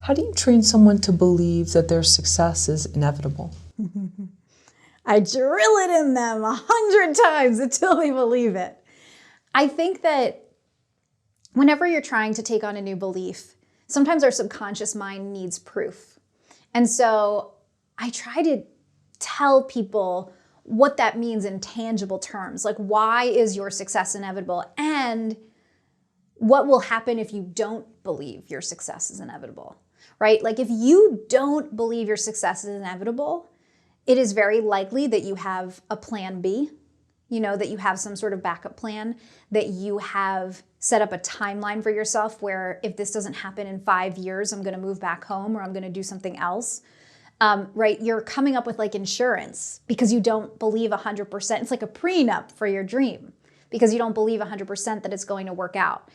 How do you train someone to believe that their success is inevitable? I drill it in them 100 times until they believe it. I think that whenever you're trying to take on a new belief, sometimes our subconscious mind needs proof. And so I try to tell people what that means in tangible terms. Like, why is your success inevitable? And what will happen if you don't believe your success is inevitable, right? Like, if you don't believe your success is inevitable, it is very likely that you have a plan B, that you have some sort of backup plan, that you have set up a timeline for yourself where if this doesn't happen in 5 years, I'm going to move back home or I'm going to do something else. Right? You're coming up with like insurance because you don't believe 100%. It's like a prenup for your dream because you don't believe 100% that it's going to work out.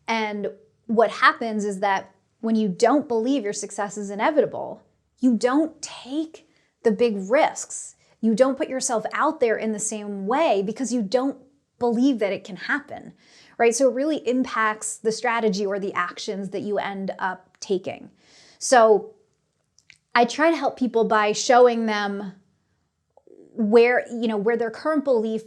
And what happens is that when you don't believe your success is inevitable, you don't take the big risks. You don't put yourself out there in the same way because you don't believe that it can happen, right? So it really impacts the strategy or the actions that you end up taking. So I try to help people by showing them where their current belief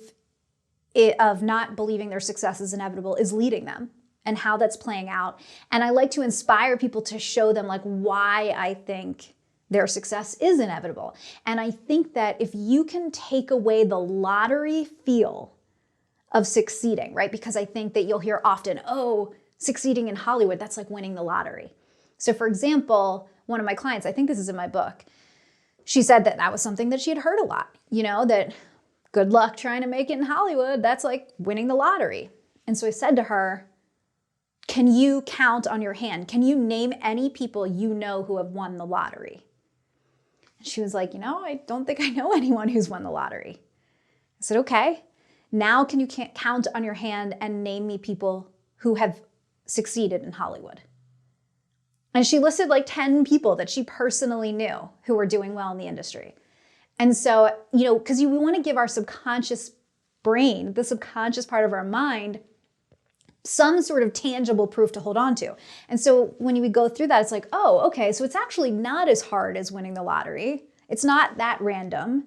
of not believing their success is inevitable is leading them and how that's playing out. And I like to inspire people to show them like why I think their success is inevitable. And I think that if you can take away the lottery feel of succeeding, right? Because I think that you'll hear often, oh, succeeding in Hollywood, that's like winning the lottery. So for example, one of my clients, I think this is in my book, she said that that was something that she had heard a lot, that good luck trying to make it in Hollywood, that's like winning the lottery. And so I said to her, can you count on your hand? Can you name any people you know who have won the lottery? And she was like, I don't think I know anyone who's won the lottery. I said, okay. Now can you count on your hand and name me people who have succeeded in Hollywood? And she listed like 10 people that she personally knew who were doing well in the industry. And so, because we want to give our subconscious brain, the subconscious part of our mind, some sort of tangible proof to hold on to. And so when we go through that, it's like, oh, okay, so it's actually not as hard as winning the lottery. It's not that random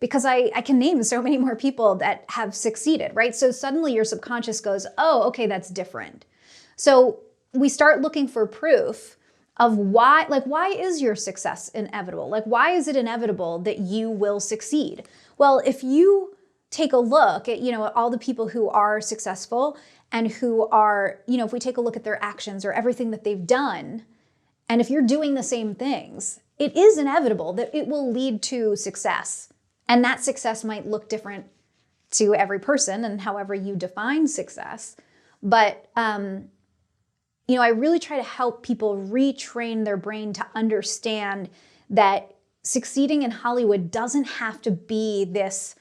because I can name so many more people that have succeeded, right? So suddenly your subconscious goes, oh, okay, that's different. So we start looking for proof of why is your success inevitable? Like, why is it inevitable that you will succeed? Well, if you take a look at, all the people who are successful and who are, if we take a look at their actions or everything that they've done, and if you're doing the same things, it is inevitable that it will lead to success. And that success might look different to every person and however you define success. But, I really try to help people retrain their brain to understand that succeeding in Hollywood doesn't have to be this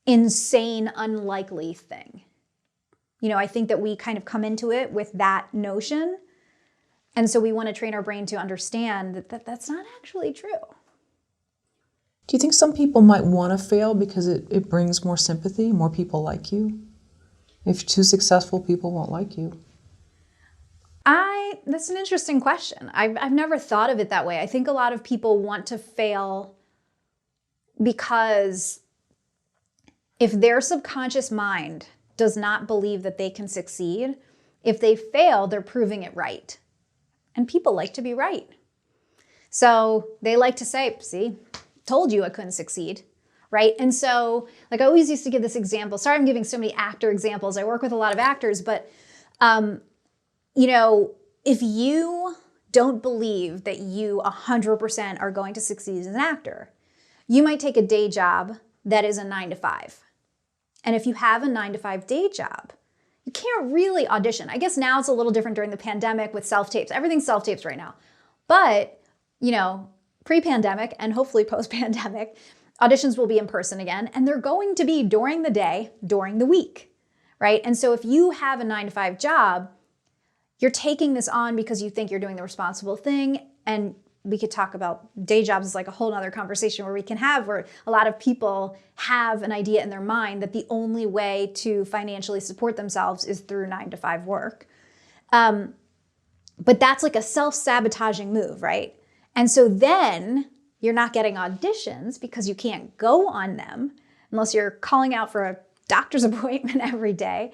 insane, unlikely thing. I think that we kind of come into it with that notion. And so we want to train our brain to understand that that's not actually true. Do you think some people might want to fail because it brings more sympathy, more people like you? If you're too successful, people won't like you. That's an interesting question. I've never thought of it that way. I think a lot of people want to fail because if their subconscious mind does not believe that they can succeed, if they fail, they're proving it right. And people like to be right. So they like to say, see, told you I couldn't succeed, right? And so, like, I always used to give this example. Sorry, I'm giving so many actor examples. I work with a lot of actors, but, if you don't believe that you 100% are going to succeed as an actor, you might take a day job that is a 9-to-5. And if you have a 9-to-5 day job, you can't really audition. I guess now it's a little different during the pandemic with self-tapes. Everything's self-tapes right now. But, pre-pandemic and hopefully post-pandemic, auditions will be in person again, and they're going to be during the day, during the week, right? And so if you have a 9-to-5 job, you're taking this on because you think you're doing the responsible thing. And we could talk about day jobs as like a whole nother conversation where a lot of people have an idea in their mind that the only way to financially support themselves is through 9-to-5 work. But that's like a self-sabotaging move, right? And so then you're not getting auditions because you can't go on them unless you're calling out for a doctor's appointment every day.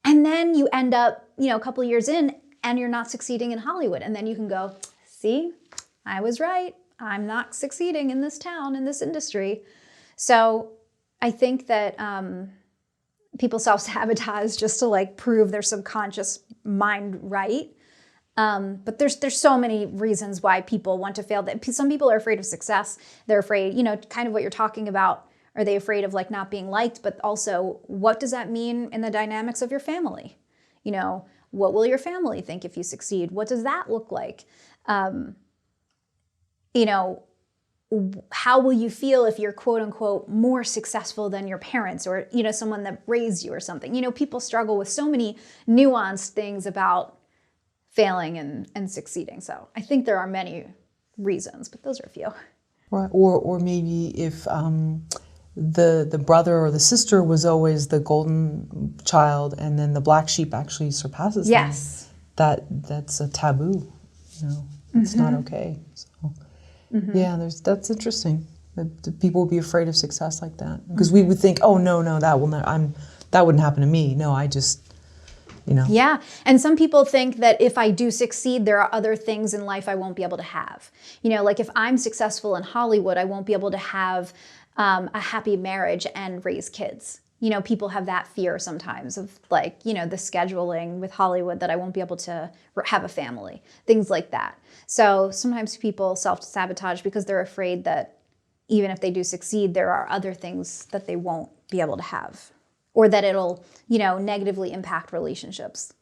And then you end up, a couple of years in and you're not succeeding in Hollywood. And then you can go, see, I was right. I'm not succeeding in this town, in this industry. So I think that people self-sabotage just to like prove their subconscious mind right. But there's so many reasons why people want to fail. Some people are afraid of success. They're afraid, kind of what you're talking about. Are they afraid of like not being liked? But also, what does that mean in the dynamics of your family? What will your family think if you succeed? What does that look like? How will you feel if you're quote unquote more successful than your parents or, someone that raised you or something? People struggle with so many nuanced things about failing and succeeding. So I think there are many reasons, but those are a few. Right. Or maybe if the brother or the sister was always the golden child and then the black sheep actually surpasses Yes. them, that's a taboo. It's not okay. So yeah, that's interesting. That people would be afraid of success like that because we would think, oh no, that wouldn't happen to me. No, I just. Yeah. And some people think that if I do succeed, there are other things in life I won't be able to have. Like if I'm successful in Hollywood, I won't be able to have a happy marriage and raise kids. People have that fear sometimes of like, the scheduling with Hollywood that I won't be able to have a family, things like that. So sometimes people self-sabotage because they're afraid that even if they do succeed, there are other things that they won't be able to have. Or that it'll, negatively impact relationships.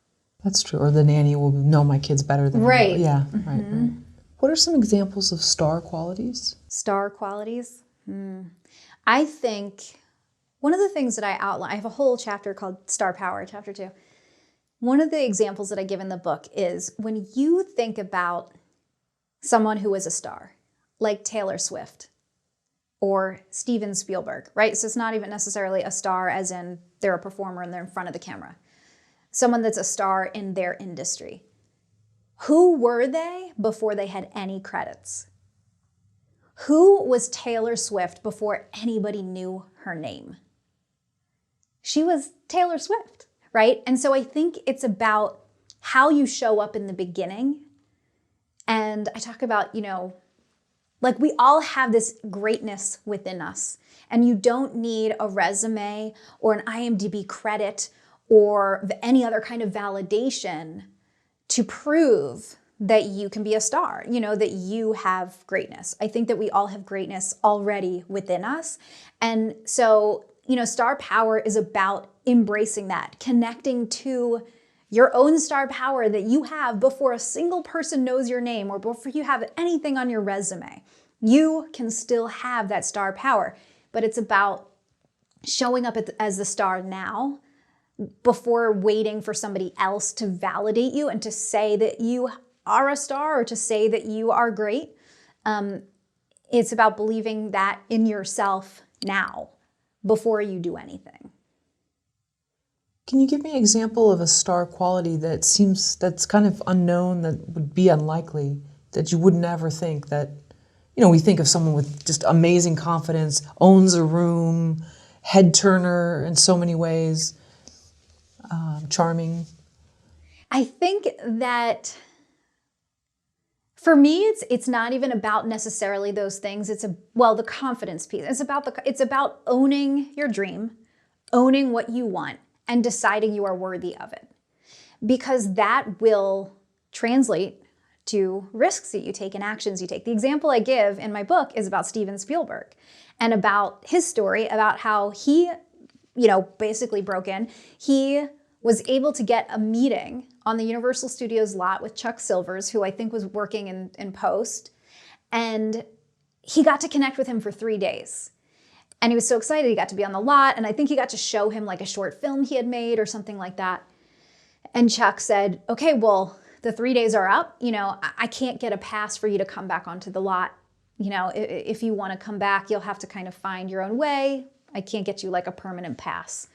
That's true. Or the nanny will know my kids better than right. me. Yeah, right. What are some examples of star qualities? Star qualities? I think one of the things that I outline, I have a whole chapter called Star Power, chapter 2. One of the examples that I give in the book is when you think about someone who is a star, like Taylor Swift, or Steven Spielberg, right? So it's not even necessarily a star as in they're a performer and they're in front of the camera. Someone that's a star in their industry. Who were they before they had any credits? Who was Taylor Swift before anybody knew her name? She was Taylor Swift, right? And so I think it's about how you show up in the beginning. And I talk about, like we all have this greatness within us and you don't need a resume or an IMDb credit or any other kind of validation to prove that you can be a star, that you have greatness. I think that we all have greatness already within us. And so, star power is about embracing that, connecting to your own star power that you have before a single person knows your name or before you have anything on your resume. You can still have that star power, but it's about showing up as the star now before waiting for somebody else to validate you and to say that you are a star or to say that you are great. It's about believing that in yourself now before you do anything. Can you give me an example of a star quality that's kind of unknown, that would be unlikely, that you would never think that, we think of someone with just amazing confidence, owns a room, head turner in so many ways, charming? I think that for me, it's not even about necessarily those things. The confidence piece. It's about owning your dream, owning what you want, and deciding you are worthy of it. Because that will translate to risks that you take and actions you take. The example I give in my book is about Steven Spielberg and about his story, about how he, basically broke in. He was able to get a meeting on the Universal Studios lot with Chuck Silvers, who I think was working in post, and he got to connect with him for 3 days. And he was so excited, he got to be on the lot, and I think he got to show him like a short film he had made or something like that. And Chuck said, okay, well, the 3 days are up. I can't get a pass for you to come back onto the lot. If you want to come back, you'll have to kind of find your own way. I can't get you like a permanent pass.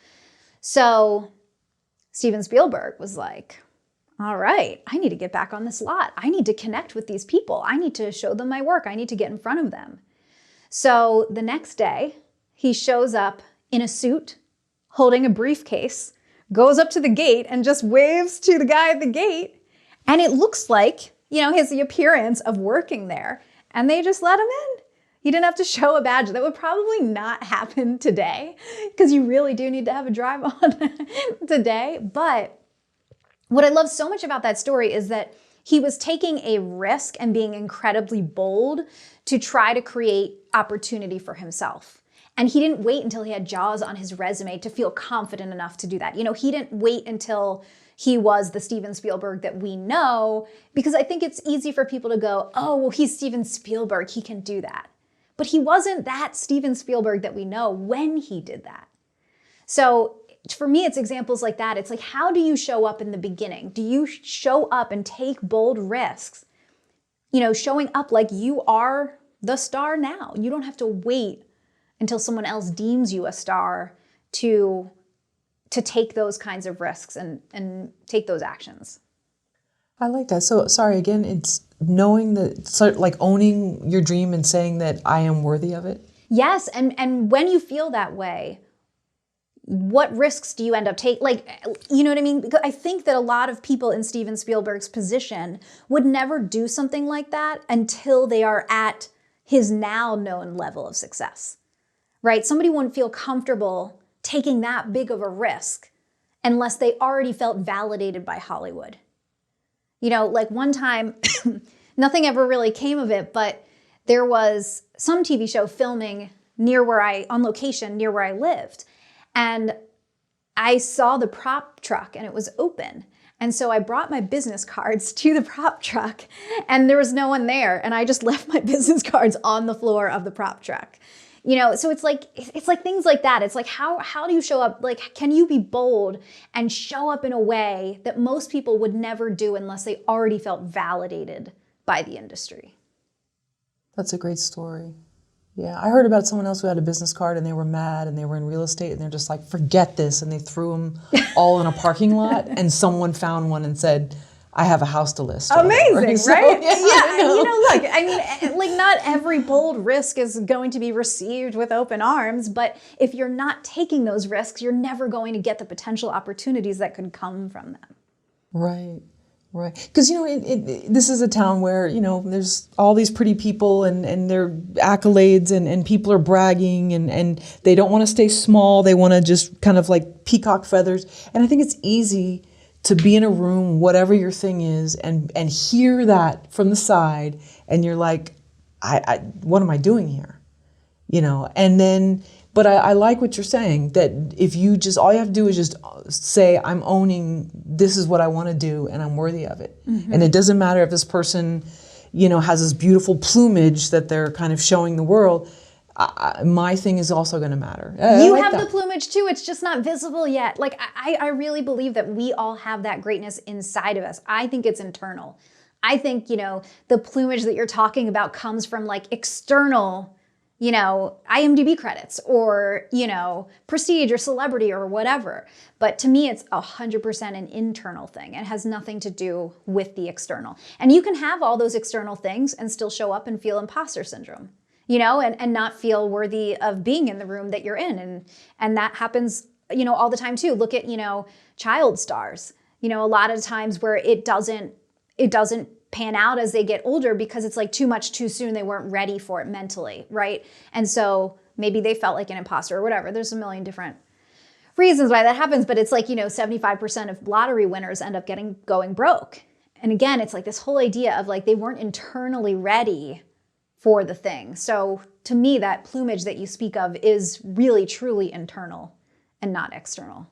So Steven Spielberg was like, all right, I need to get back on this lot. I need to connect with these people. I need to show them my work. I need to get in front of them. So the next day, he shows up in a suit, holding a briefcase, goes up to the gate and just waves to the guy at the gate. And it looks like, his appearance of working there. And they just let him in. He didn't have to show a badge. That would probably not happen today because you really do need to have a drive on today. But what I love so much about that story is that he was taking a risk and being incredibly bold to try to create opportunity for himself. And he didn't wait until he had Jaws on his resume to feel confident enough to do that. He didn't wait until he was the Steven Spielberg that we know, because I think it's easy for people to go, oh, well, he's Steven Spielberg, he can do that. But he wasn't that Steven Spielberg that we know when he did that. So for me, it's examples like that. It's like, how do you show up in the beginning? Do you show up and take bold risks? Showing up like you are the star now. You don't have to wait until someone else deems you a star to take those kinds of risks and take those actions. I like that. So, sorry, again, it's knowing that, sort of like owning your dream and saying that I am worthy of it. Yes, and when you feel that way, what risks do you end up taking? Like, you know what I mean? Because I think that a lot of people in Steven Spielberg's position would never do something like that until they are at his now known level of success, right? Somebody wouldn't feel comfortable taking that big of a risk unless they already felt validated by Hollywood. Like one time, nothing ever really came of it, but there was some TV show filming on location near where I lived. And I saw the prop truck and it was open. And so I brought my business cards to the prop truck and there was no one there. And I just left my business cards on the floor of the prop truck. So it's like things like that. It's like, how do you show up? Like, can you be bold and show up in a way that most people would never do unless they already felt validated by the industry? That's a great story. Yeah, I heard about someone else who had a business card and they were mad and they were in real estate and they're just like, forget this. And they threw them all in a parking lot and someone found one and said, I have a house to list. Amazing, so, right? Yeah, look, I mean, like not every bold risk is going to be received with open arms, but if you're not taking those risks, you're never going to get the potential opportunities that could come from them. Right. Because, this is a town where, there's all these pretty people and their accolades and people are bragging and they don't want to stay small. They want to just kind of like peacock feathers. And I think it's easy to be in a room, whatever your thing is, and hear that from the side, and you're like, what am I doing here? And then, but I like what you're saying, that if you just, all you have to do is just say, I'm owning, this is what I want to do, and I'm worthy of it. Mm-hmm. And it doesn't matter if this person, has this beautiful plumage that they're kind of showing the world. My thing is also going to matter. You have the plumage too. It's just not visible yet. Like I really believe that we all have that greatness inside of us. I think it's internal. I think, the plumage that you're talking about comes from like external, IMDb credits or, prestige or celebrity or whatever. But to me, it's 100% an internal thing. It has nothing to do with the external. And you can have all those external things and still show up and feel imposter syndrome. And not feel worthy of being in the room that you're in. And that happens, all the time too. Look at, child stars, a lot of times where it doesn't pan out as they get older because it's like too much too soon. They weren't ready for it mentally, right? And so maybe they felt like an imposter or whatever. There's a million different reasons why that happens, but it's like, 75% of lottery winners end up going broke. And again, it's like this whole idea of like they weren't internally ready for the thing. So to me, that plumage that you speak of is really truly internal and not external.